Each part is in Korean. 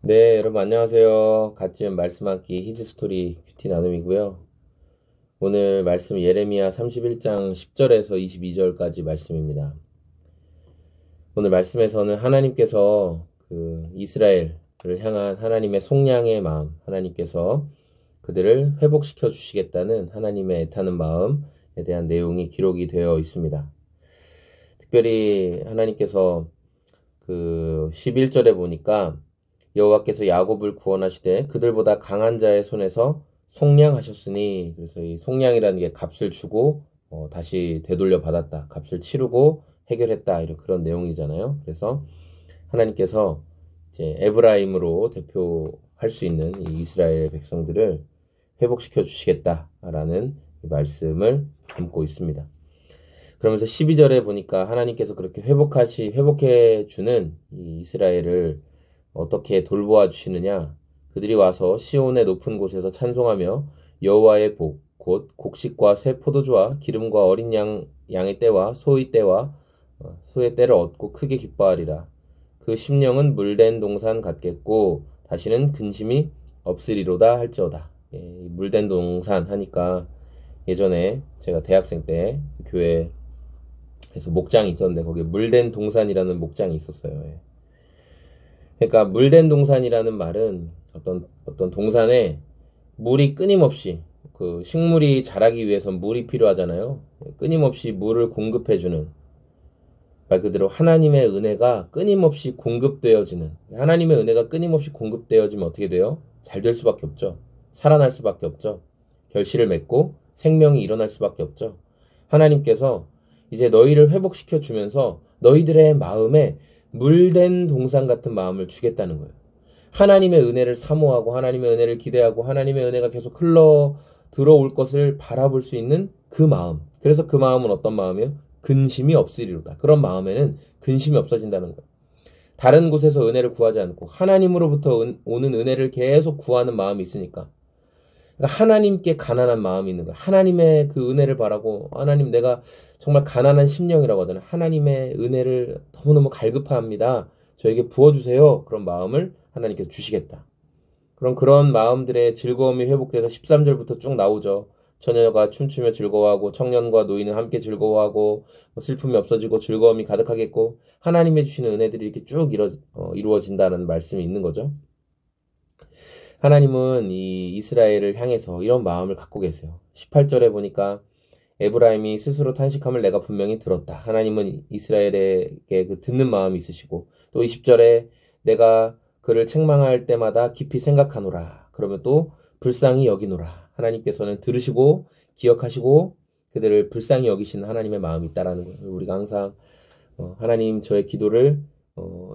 네, 여러분 안녕하세요. 갓지은 말씀하기 히즈스토리 큐티 나눔이고요. 오늘 말씀 예레미야 31장 10절에서 22절까지 말씀입니다. 오늘 말씀에서는 하나님께서 그 이스라엘을 향한 하나님의 속량의 마음, 하나님께서 그들을 회복시켜 주시겠다는 하나님의 애타는 마음에 대한 내용이 기록이 되어 있습니다. 특별히 하나님께서 그 11절에 보니까 여호와께서 야곱을 구원하시되 그들보다 강한 자의 손에서 속량하셨으니, 그래서 이 속량이라는 게 값을 주고 다시 되돌려 받았다, 값을 치르고 해결했다, 이런 그런 내용이잖아요. 그래서 하나님께서 이제 에브라임으로 대표할 수 있는 이 이스라엘 백성들을 회복시켜 주시겠다라는 말씀을 담고 있습니다. 그러면서 12절에 보니까 하나님께서 그렇게 회복해 주는 이 이스라엘을 어떻게 돌보아 주시느냐? 그들이 와서 시온의 높은 곳에서 찬송하며 여호와의 복, 곧 곡식과 새 포도주와 기름과 어린 양의 떼와 소의 때를 얻고 크게 기뻐하리라. 그 심령은 물된 동산 같겠고 다시는 근심이 없으리로다 할지어다. 예, 물된 동산 하니까 예전에 제가 대학생 때 교회에서 목장이 있었는데 거기에 물된 동산이라는 목장이 있었어요. 예. 그러니까 물된 동산이라는 말은 어떤 동산에 물이 끊임없이, 그 식물이 자라기 위해선 물이 필요하잖아요. 끊임없이 물을 공급해주는, 말 그대로 하나님의 은혜가 끊임없이 공급되어지는, 하나님의 은혜가 끊임없이 공급되어지면 어떻게 돼요? 잘 될 수밖에 없죠. 살아날 수밖에 없죠. 결실을 맺고 생명이 일어날 수밖에 없죠. 하나님께서 이제 너희를 회복시켜 주면서 너희들의 마음에 물된 동산 같은 마음을 주겠다는 거예요. 하나님의 은혜를 사모하고 하나님의 은혜를 기대하고 하나님의 은혜가 계속 흘러 들어올 것을 바라볼 수 있는 그 마음. 그래서 그 마음은 어떤 마음이에요? 근심이 없으리로다. 그런 마음에는 근심이 없어진다는 거예요. 다른 곳에서 은혜를 구하지 않고 하나님으로부터 오는 은혜를 계속 구하는 마음이 있으니까, 그러니까 하나님께 가난한 마음이 있는 거야. 하나님의 그 은혜를 바라고, 하나님 내가 정말 가난한 심령이라고 하잖아요. 하나님의 은혜를 너무너무 갈급합니다. 저에게 부어주세요. 그런 마음을 하나님께서 주시겠다. 그런 마음들의 즐거움이 회복돼서 13절부터 쭉 나오죠. 처녀가 춤추며 즐거워하고 청년과 노인은 함께 즐거워하고 슬픔이 없어지고 즐거움이 가득하겠고 하나님의 주시는 은혜들이 이렇게 쭉 이루어진다는 말씀이 있는 거죠. 하나님은 이 이스라엘을 향해서 이런 마음을 갖고 계세요. 18절에 보니까 에브라임이 스스로 탄식함을 내가 분명히 들었다. 하나님은 이스라엘에게 그 듣는 마음이 있으시고, 또 20절에 내가 그를 책망할 때마다 깊이 생각하노라. 그러면 또 불쌍히 여기노라. 하나님께서는 들으시고 기억하시고 그들을 불쌍히 여기시는 하나님의 마음이 있다라는 거예요. 우리가 항상 하나님 저의 기도를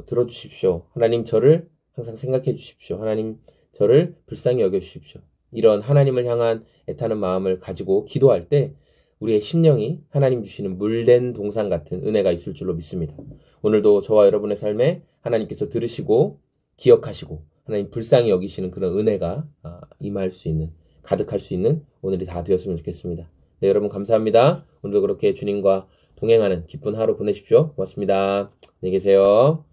들어주십시오. 하나님 저를 항상 생각해 주십시오. 하나님 저를 불쌍히 여겨주십시오. 이런 하나님을 향한 애타는 마음을 가지고 기도할 때 우리의 심령이 하나님 주시는 물된 동산 같은 은혜가 있을 줄로 믿습니다. 오늘도 저와 여러분의 삶에 하나님께서 들으시고 기억하시고 하나님 불쌍히 여기시는 그런 은혜가 임할 수 있는, 가득할 수 있는 오늘이 다 되었으면 좋겠습니다. 네, 여러분 감사합니다. 오늘도 그렇게 주님과 동행하는 기쁜 하루 보내십시오. 고맙습니다. 안녕히 계세요.